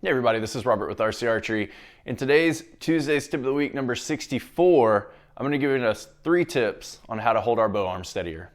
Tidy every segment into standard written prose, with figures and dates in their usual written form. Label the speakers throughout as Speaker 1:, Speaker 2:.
Speaker 1: Hey everybody, this is Robert with RC Archery. In today's Tuesday's tip of the week, number 64, I'm going to give you us 3 tips on how to hold our bow arm steadier.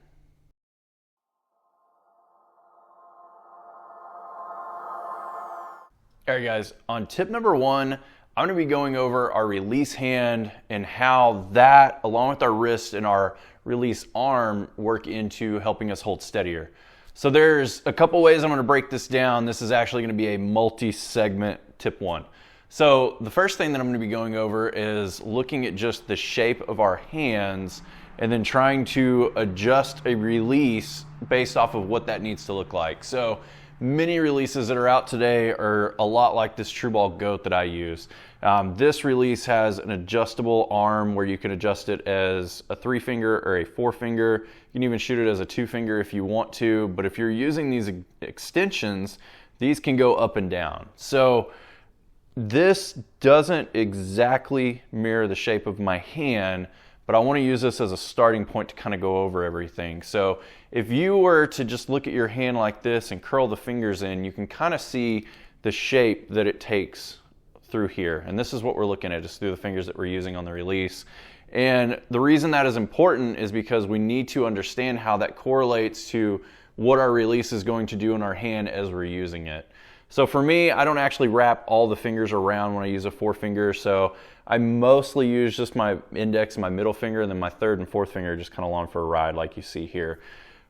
Speaker 1: Alright guys, on tip number 1, I'm going to be going over our release hand and how that, along with our wrist and our release arm, work into helping us hold steadier. So there's a couple ways I'm going to break this down. This is actually going to be a multi-segment tip 1. So the first thing that I'm going to be going over is looking at just the shape of our hands and then trying to adjust a release based off of what that needs to look like. So many releases that are out today are a lot like this True Ball Goat that I use. This release has an adjustable arm where you can adjust it as a 3-finger or a 4-finger. You can even shoot it as a 2-finger if you want to, but if you're using these extensions, these can go up and down. So this doesn't exactly mirror the shape of my hand, but I want to use this as a starting point to kind of go over everything. So if you were to just look at your hand like this and curl the fingers in, you can kind of see the shape that it takes through here. And this is what we're looking at, just through the fingers that we're using on the release. And the reason that is important is because we need to understand how that correlates to what our release is going to do in our hand as we're using it. So for me, I don't actually wrap all the fingers around when I use a 4-finger, so I mostly use just my index and my middle finger, and then my 3rd and 4th finger just kind of along for a ride like you see here.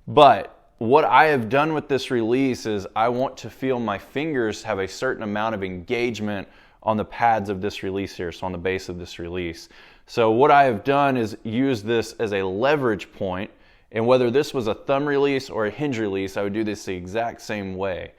Speaker 1: But what I have done with this release is I want to feel my fingers have a certain amount of engagement on the pads of this release here, so on the base of this release. So what I have done is use this as a leverage point, and whether this was a thumb release or a hinge release, I would do this the exact same way.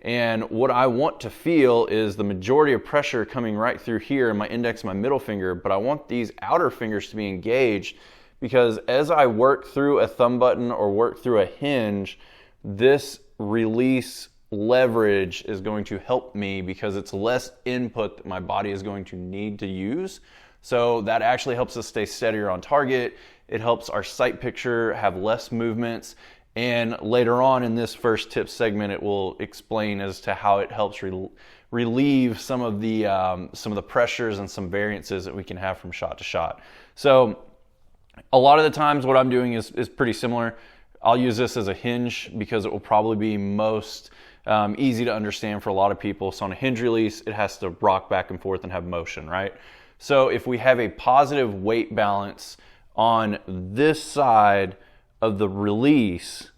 Speaker 1: And what I want to feel is the majority of pressure coming right through here in my index and my middle finger, but I want these outer fingers to be engaged because as I work through a thumb button or work through a hinge, this release leverage is going to help me because it's less input that my body is going to need to use. So that actually helps us stay steadier on target. It helps our sight picture have less movements. And later on in this first tip segment, it will explain as to how it helps relieve some of the pressures and some variances that we can have from shot to shot. So a lot of the times what I'm doing is pretty similar. I'll use this as a hinge because it will probably be most easy to understand for a lot of people. So on a hinge release, it has to rock back and forth and have motion, right? So if we have a positive weight balance on this side of the release,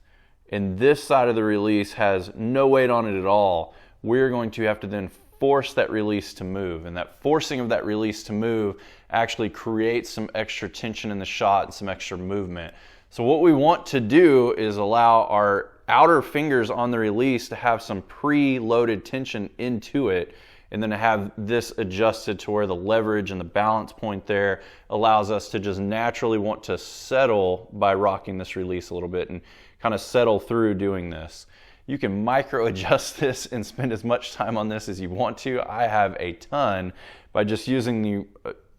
Speaker 1: and this side of the release has no weight on it at all, we're going to have to then force that release to move. And that forcing of that release to move actually creates some extra tension in the shot and some extra movement. So what we want to do is allow our outer fingers on the release to have some pre-loaded tension into it, and then to have this adjusted to where the leverage and the balance point there allows us to just naturally want to settle by rocking this release a little bit and kind of settle through doing this. You can micro adjust this and spend as much time on this as you want to. I have a ton by just using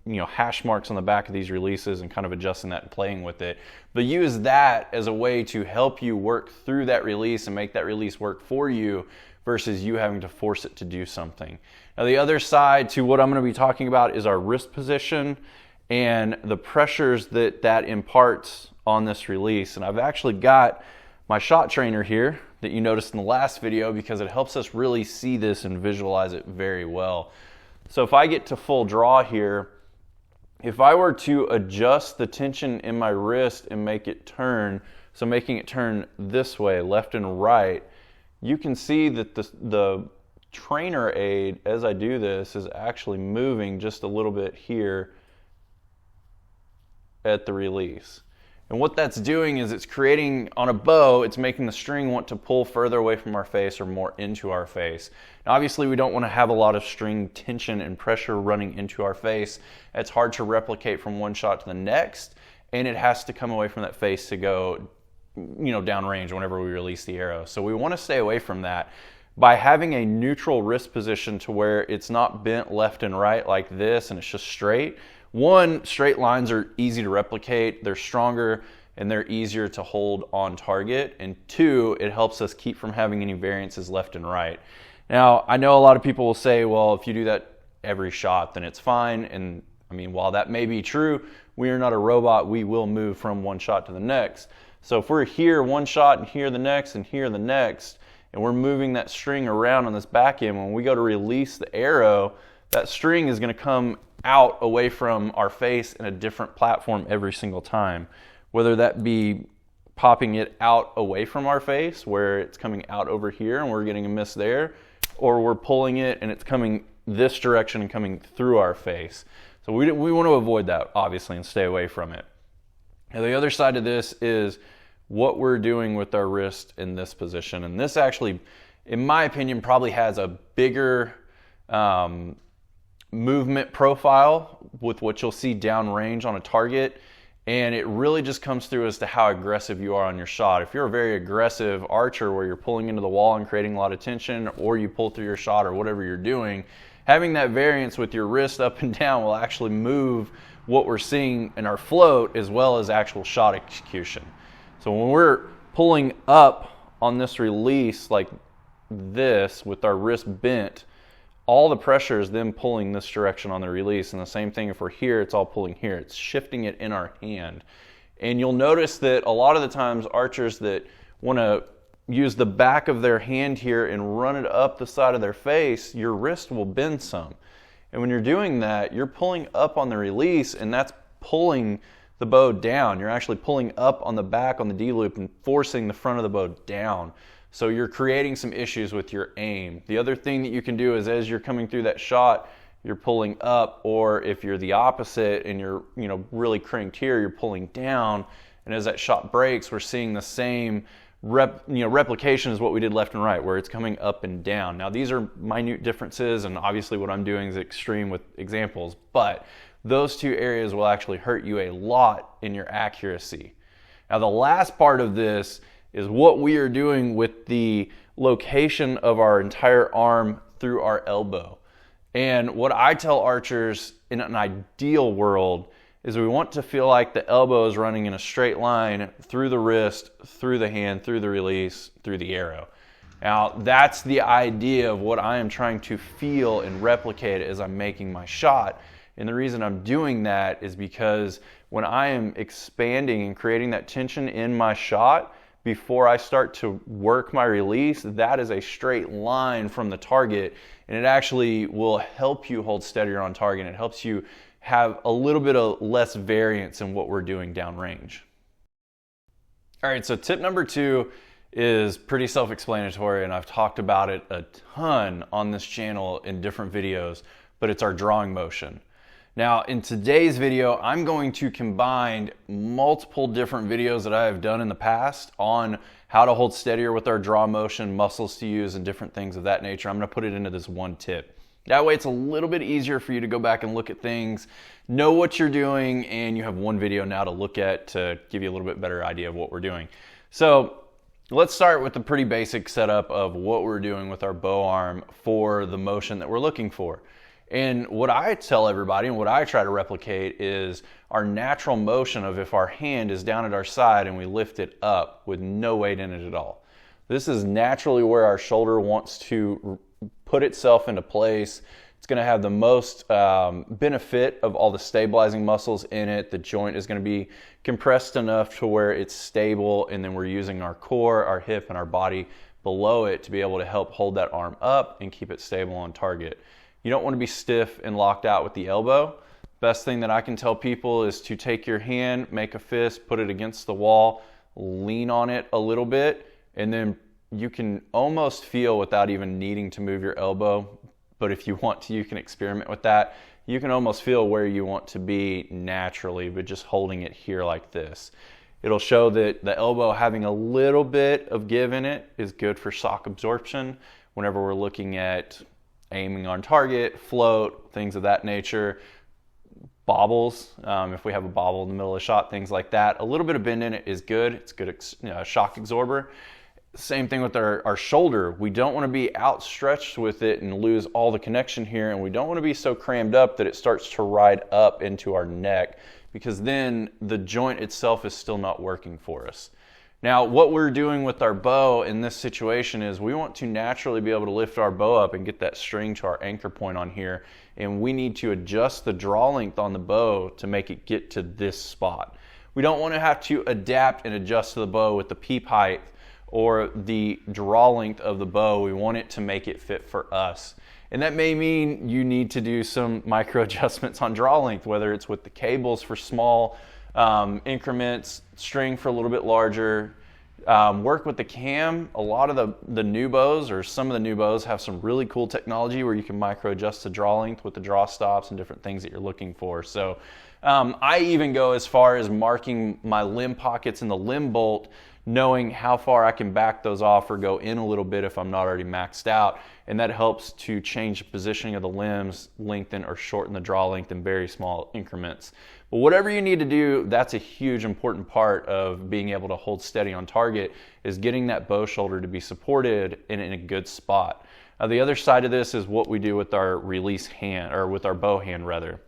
Speaker 1: the hash marks on the back of these releases and kind of adjusting that and playing with it. But use that as a way to help you work through that release and make that release work for you versus you having to force it to do something. Now the other side to what I'm going to be talking about is our wrist position and the pressures that imparts on this release. And I've actually got my shot trainer here that you noticed in the last video because it helps us really see this and visualize it very well. So if I get to full draw here, if I were to adjust the tension in my wrist and make it turn, so making it turn this way, left and right, you can see that the trainer aid, as I do this, is actually moving just a little bit here at the release. And what that's doing is it's creating, on a bow, it's making the string want to pull further away from our face or more into our face. Now obviously we don't want to have a lot of string tension and pressure running into our face. It's hard to replicate from one shot to the next, and it has to come away from that face to go downrange whenever we release the arrow. So we want to stay away from that by having a neutral wrist position to where it's not bent left and right like this and it's just straight. One, straight lines are easy to replicate, they're stronger, and they're easier to hold on target. And two, it helps us keep from having any variances left and right. Now, I know a lot of people will say, well, if you do that every shot, then it's fine. And I mean, while that may be true, we are not a robot. We will move from one shot to the next. So if we're here one shot and here the next and here the next, and we're moving that string around on this back end, when we go to release the arrow, that string is going to come out away from our face in a different platform every single time. Whether that be popping it out away from our face, where it's coming out over here and we're getting a miss there, or we're pulling it and it's coming this direction and coming through our face. So we want to avoid that, obviously, and stay away from it. Now, the other side of this is what we're doing with our wrist in this position. And this actually, in my opinion, probably has a bigger movement profile with what you'll see downrange on a target. And it really just comes through as to how aggressive you are on your shot. If you're a very aggressive archer where you're pulling into the wall and creating a lot of tension, or you pull through your shot or whatever you're doing, having that variance with your wrist up and down will actually move what we're seeing in our float as well as actual shot execution. So when we're pulling up on this release like this with our wrist bent, all the pressure is then pulling this direction on the release. And the same thing if we're here, it's all pulling here. It's shifting it in our hand. And you'll notice that a lot of the times archers that want to use the back of their hand here and run it up the side of their face, your wrist will bend some. And when you're doing that, you're pulling up on the release, and that's pulling the bow down. You're actually pulling up on the back on the D-loop and forcing the front of the bow down. So you're creating some issues with your aim. The other thing that you can do is as you're coming through that shot, you're pulling up, or if you're the opposite and you're really cranked here, you're pulling down. And as that shot breaks, we're seeing the same replication as what we did left and right, where it's coming up and down. Now, these are minute differences, and obviously what I'm doing is extreme with examples, but those two areas will actually hurt you a lot in your accuracy. Now, the last part of this is what we are doing with the location of our entire arm through our elbow. And what I tell archers in an ideal world is we want to feel like the elbow is running in a straight line through the wrist, through the hand, through the release, through the arrow. Now, that's the idea of what I am trying to feel and replicate as I'm making my shot. And the reason I'm doing that is because when I am expanding and creating that tension in my shot, before I start to work my release, that is a straight line from the target, and it actually will help you hold steadier on target. It helps you have a little bit of less variance in what we're doing downrange. All right, so tip number 2 is pretty self-explanatory, and I've talked about it a ton on this channel in different videos, but it's our drawing motion. Now, in today's video, I'm going to combine multiple different videos that I have done in the past on how to hold steadier with our draw motion, muscles to use, and different things of that nature. I'm going to put it into this one tip. That way it's a little bit easier for you to go back and look at things, know what you're doing, and you have one video now to look at to give you a little bit better idea of what we're doing. So let's start with the pretty basic setup of what we're doing with our bow arm for the motion that we're looking for. And what I tell everybody and what I try to replicate is our natural motion of if our hand is down at our side and we lift it up with no weight in it at all. This is naturally where our shoulder wants to put itself into place. It's going to have the most benefit of all the stabilizing muscles in it. The joint is going to be compressed enough to where it's stable, and then we're using our core, our hip, and our body below it to be able to help hold that arm up and keep it stable on target. You don't want to be stiff and locked out with the elbow. Best thing that I can tell people is to take your hand, make a fist, put it against the wall, lean on it a little bit, and then you can almost feel without even needing to move your elbow. But if you want to, you can experiment with that. You can almost feel where you want to be naturally, but just holding it here like this. It'll show that the elbow having a little bit of give in it is good for shock absorption whenever we're looking at aiming on target, float, things of that nature. Bobbles, if we have a bobble in the middle of the shot, things like that. A little bit of bend in it is good. It's good shock absorber. Same thing with our shoulder. We don't want to be outstretched with it and lose all the connection here, and we don't want to be so crammed up that it starts to ride up into our neck, because then the joint itself is still not working for us. Now, what we're doing with our bow in this situation is we want to naturally be able to lift our bow up and get that string to our anchor point on here, and we need to adjust the draw length on the bow to make it get to this spot. We don't want to have to adapt and adjust to the bow with the peep height or the draw length of the bow. We want it to make it fit for us. And that may mean you need to do some micro adjustments on draw length, whether it's with the cables for small increments, string for a little bit larger. Work with the cam. A lot of the new bows, or some of the new bows, have some really cool technology where you can micro adjust the draw length with the draw stops and different things that you're looking for. So I even go as far as marking my limb pockets in the limb bolt, knowing how far I can back those off or go in a little bit if I'm not already maxed out. And that helps to change the positioning of the limbs, lengthen or shorten the draw length in very small increments. But whatever you need to do, that's a huge important part of being able to hold steady on target, is getting that bow shoulder to be supported and in a good spot. Now, the other side of this is what we do with our release hand, or with our bow hand rather.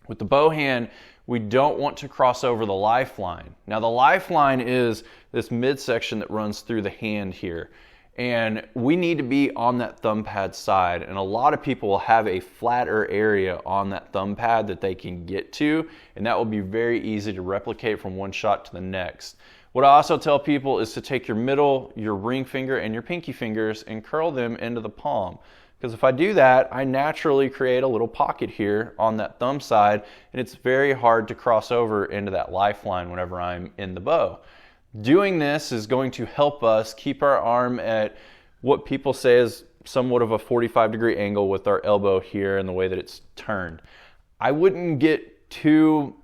Speaker 1: With the bow hand, we don't want to cross over the lifeline. Now, the lifeline is this midsection that runs through the hand here. And we need to be on that thumb pad side. And a lot of people will have a flatter area on that thumb pad that they can get to, and that will be very easy to replicate from one shot to the next. What I also tell people is to take your middle, your ring finger, and your pinky fingers and curl them into the palm. Because if I do that, I naturally create a little pocket here on that thumb side, and it's very hard to cross over into that lifeline whenever I'm in the bow. Doing this is going to help us keep our arm at what people say is somewhat of a 45-degree angle with our elbow here and the way that it's turned. I wouldn't get too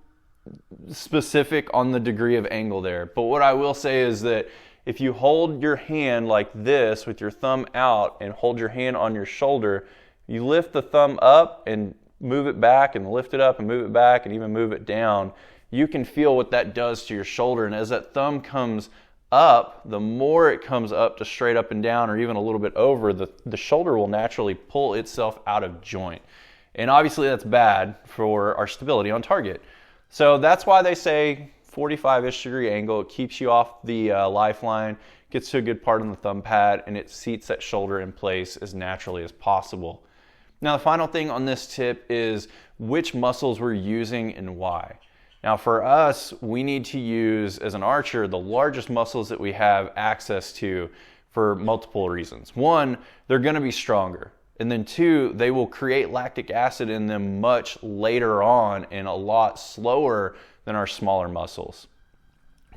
Speaker 1: specific on the degree of angle there, but what I will say is that if you hold your hand like this with your thumb out and hold your hand on your shoulder, you lift the thumb up and move it back and lift it up and move it back and even move it down, you can feel what that does to your shoulder. And as that thumb comes up, the more it comes up to straight up and down or even a little bit over, the shoulder will naturally pull itself out of joint. And obviously that's bad for our stability on target. So that's why they say 45-ish degree angle. It keeps you off the lifeline, gets to a good part on the thumb pad, and it seats that shoulder in place as naturally as possible. Now, the final thing on this tip is which muscles we're using and why. Now, for us, we need to use, as an archer, the largest muscles that we have access to for multiple reasons. One, they're going to be stronger. And then two, they will create lactic acid in them much later on and a lot slower than our smaller muscles.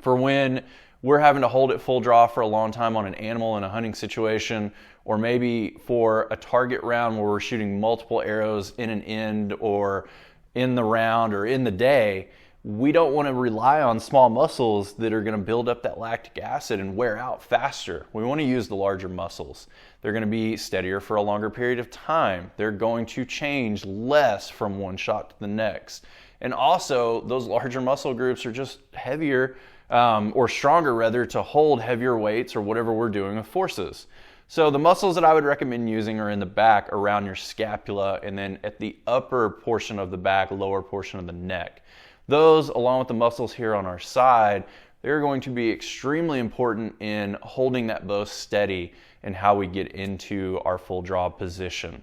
Speaker 1: For when we're having to hold it full draw for a long time on an animal in a hunting situation, or maybe for a target round where we're shooting multiple arrows in an end or in the round or in the day, we don't want to rely on small muscles that are going to build up that lactic acid and wear out faster. We want to use the larger muscles. They're going to be steadier for a longer period of time. They're going to change less from one shot to the next. And also, those larger muscle groups are just heavier, or stronger rather, to hold heavier weights or whatever we're doing with forces. So the muscles that I would recommend using are in the back around your scapula, and then at the upper portion of the back, lower portion of the neck. Those, along with the muscles here on our side, they're going to be extremely important in holding that bow steady and how we get into our full draw position.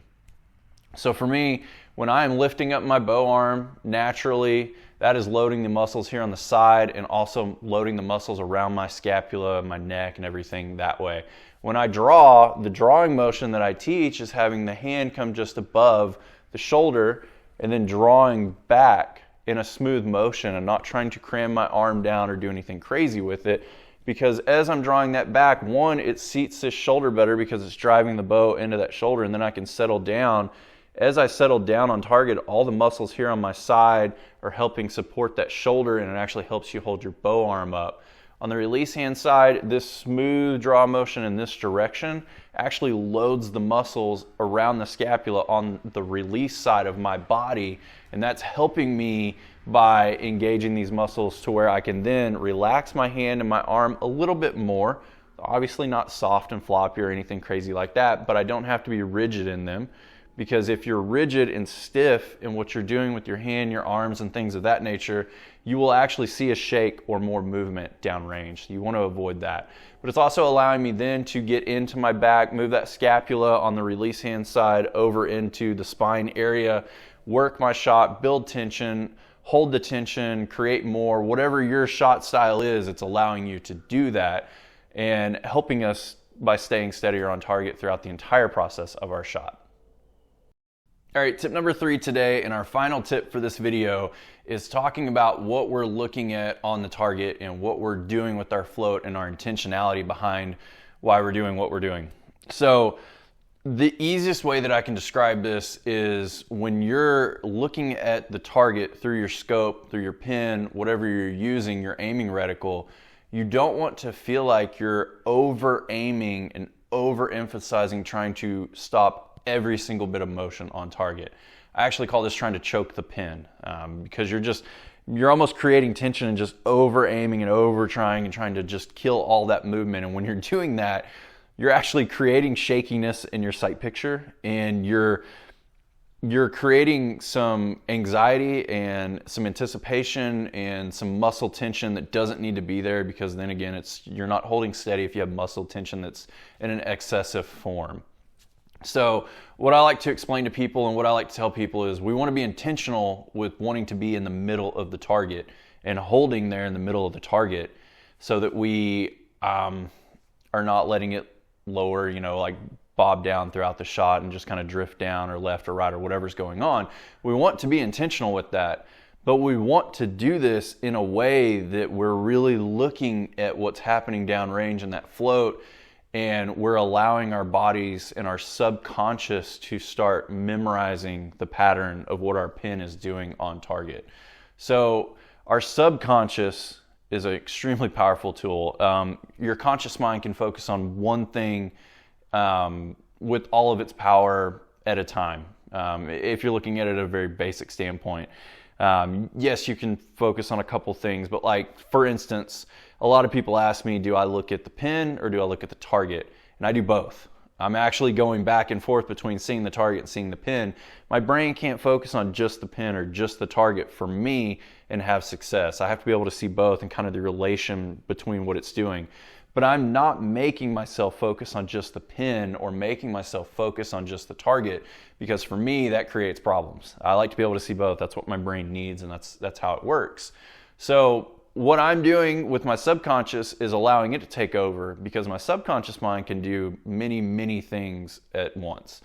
Speaker 1: So for me, when I am lifting up my bow arm, naturally, that is loading the muscles here on the side and also loading the muscles around my scapula, my neck, and everything that way. When I draw, the drawing motion that I teach is having the hand come just above the shoulder and then drawing back in a smooth motion and not trying to cram my arm down or do anything crazy with it, because as I'm drawing that back, one, it seats this shoulder better because it's driving the bow into that shoulder, and then I can settle down. As I settle down on target, all the muscles here on my side are helping support that shoulder, and it actually helps you hold your bow arm up. On the release hand side, this smooth draw motion in this direction actually loads the muscles around the scapula on the release side of my body, and that's helping me by engaging these muscles to where I can then relax my hand and my arm a little bit more. Obviously not soft and floppy or anything crazy like that, but I don't have to be rigid in them, because if you're rigid and stiff in what you're doing with your hand, your arms, and things of that nature, you will actually see a shake or more movement downrange. You want to avoid that. But it's also allowing me then to get into my back, move that scapula on the release hand side over into the spine area, work my shot, build tension, hold the tension, create more. Whatever your shot style is, it's allowing you to do that and helping us by staying steadier on target throughout the entire process of our shot. All right, tip number 3 today, and our final tip for this video, is talking about what we're looking at on the target and what we're doing with our float and our intentionality behind why we're doing what we're doing. So the easiest way that I can describe this is when you're looking at the target through your scope, through your pin, whatever you're using, your aiming reticle, you don't want to feel like you're over aiming and overemphasizing trying to stop every single bit of motion on target. I actually call this trying to choke the pin, because you're almost creating tension and just over aiming and over trying and trying to just kill all that movement. And when you're doing that, you're actually creating shakiness in your sight picture, and you're creating some anxiety and some anticipation and some muscle tension that doesn't need to be there, because then again, you're not holding steady if you have muscle tension that's in an excessive form. So what I like to explain to people and what I like to tell people is we want to be intentional with wanting to be in the middle of the target and holding there in the middle of the target, so that we are not letting it lower, like bob down throughout the shot and just kind of drift down or left or right or whatever's going on. We want to be intentional with that, but we want to do this in a way that we're really looking at what's happening downrange in that float, and we're allowing our bodies and our subconscious to start memorizing the pattern of what our pin is doing on target. So our subconscious is an extremely powerful tool. Your conscious mind can focus on one thing with all of its power at a time. If you're looking at it at a very basic standpoint. Yes, you can focus on a couple things, but like, for instance, a lot of people ask me, do I look at the pin or do I look at the target? And I do both. I'm actually going back and forth between seeing the target and seeing the pin. My brain can't focus on just the pin or just the target for me and have success. I have to be able to see both and kind of the relation between what it's doing. But I'm not making myself focus on just the pin or making myself focus on just the target, because for me, that creates problems. I like to be able to see both. That's what my brain needs, and that's how it works. So what I'm doing with my subconscious is allowing it to take over, because my subconscious mind can do many, many things at once.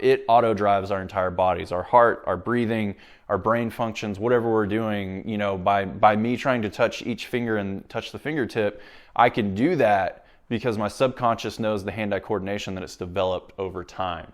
Speaker 1: It auto drives our entire bodies, our heart, our breathing, our brain functions, whatever we're doing. By me trying to touch each finger and touch the fingertip, I can do that because my subconscious knows the hand-eye coordination that it's developed over time.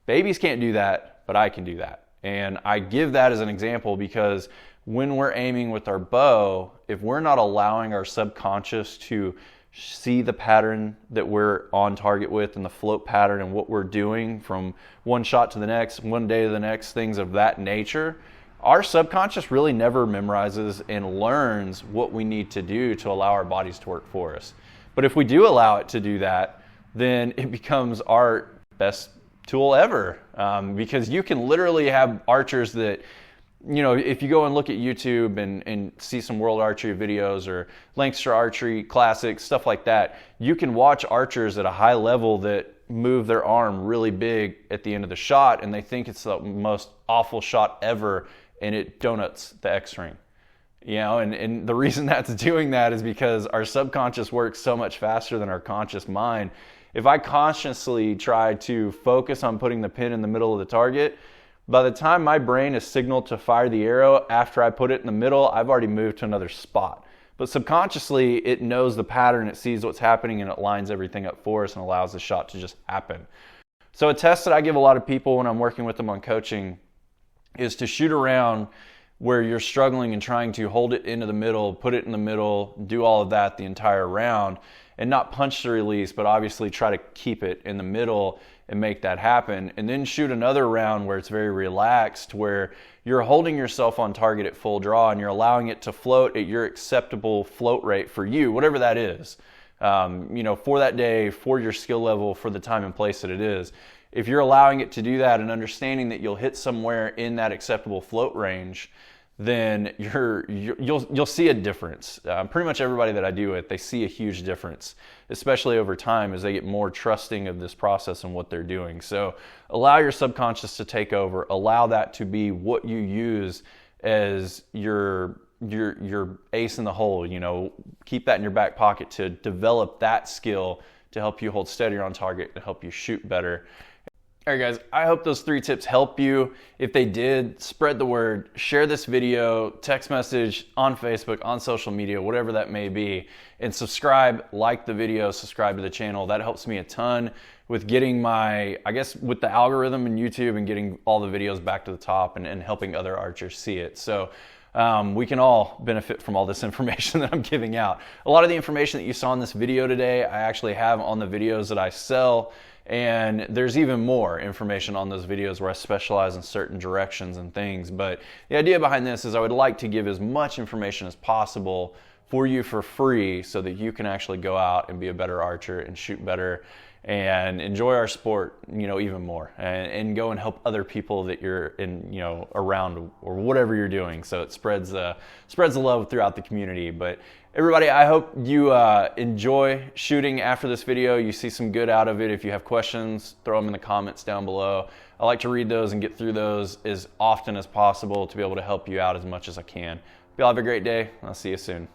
Speaker 1: Babies can't do that, but I can do that. And I give that as an example because when we're aiming with our bow, if we're not allowing our subconscious to see the pattern that we're on target with and the float pattern and what we're doing from one shot to the next, one day to the next, things of that nature, our subconscious really never memorizes and learns what we need to do to allow our bodies to work for us. But if we do allow it to do that, then it becomes our best tool ever, because you can literally have archers that, if you go and look at YouTube and see some world archery videos or Lancaster archery classics, stuff like that, you can watch archers at a high level that move their arm really big at the end of the shot, and they think it's the most awful shot ever, and it donuts the X-ring. And the reason that's doing that is because our subconscious works so much faster than our conscious mind. If I consciously try to focus on putting the pin in the middle of the target, by the time my brain is signaled to fire the arrow after I put it in the middle, I've already moved to another spot. But subconsciously, it knows the pattern, it sees what's happening, and it lines everything up for us and allows the shot to just happen. So a test that I give a lot of people when I'm working with them on coaching is to shoot around where you're struggling and trying to hold it into the middle, put it in the middle, do all of that the entire round, and not punch the release, but obviously try to keep it in the middle and make that happen. And then shoot another round where it's very relaxed, where you're holding yourself on target at full draw and you're allowing it to float at your acceptable float rate for you, whatever that is. For that day, for your skill level, for the time and place that it is. if you're allowing it to do that and understanding that you'll hit somewhere in that acceptable float range, then you'll see a difference. Pretty much everybody that I do with, they see a huge difference, especially over time as they get more trusting of this process and what they're doing. So allow your subconscious to take over. Allow that to be what you use as your ace in the hole. You know, keep that in your back pocket to develop that skill to help you hold steadier on target, to help you shoot better. All right, guys, I hope those 3 tips help you. If they did, spread the word, share this video, text message on Facebook, on social media, whatever that may be, and subscribe, like the video, subscribe to the channel. That helps me a ton with getting with the algorithm in YouTube and getting all the videos back to the top and helping other archers see it. So we can all benefit from all this information that I'm giving out. A lot of the information that you saw in this video today, I actually have on the videos that I sell. And there's even more information on those videos where I specialize in certain directions and things. But the idea behind this is I would like to give as much information as possible for you for free so that you can actually go out and be a better archer and shoot better and enjoy our sport, you know, even more, and go and help other people that you're in, you know, around or whatever you're doing. So it spreads the love throughout the community. But everybody, I hope you enjoy shooting after this video. You see some good out of it. If you have questions, throw them in the comments down below. I like to read those and get through those as often as possible to be able to help you out as much as I can. Y'all have a great day. I'll see you soon.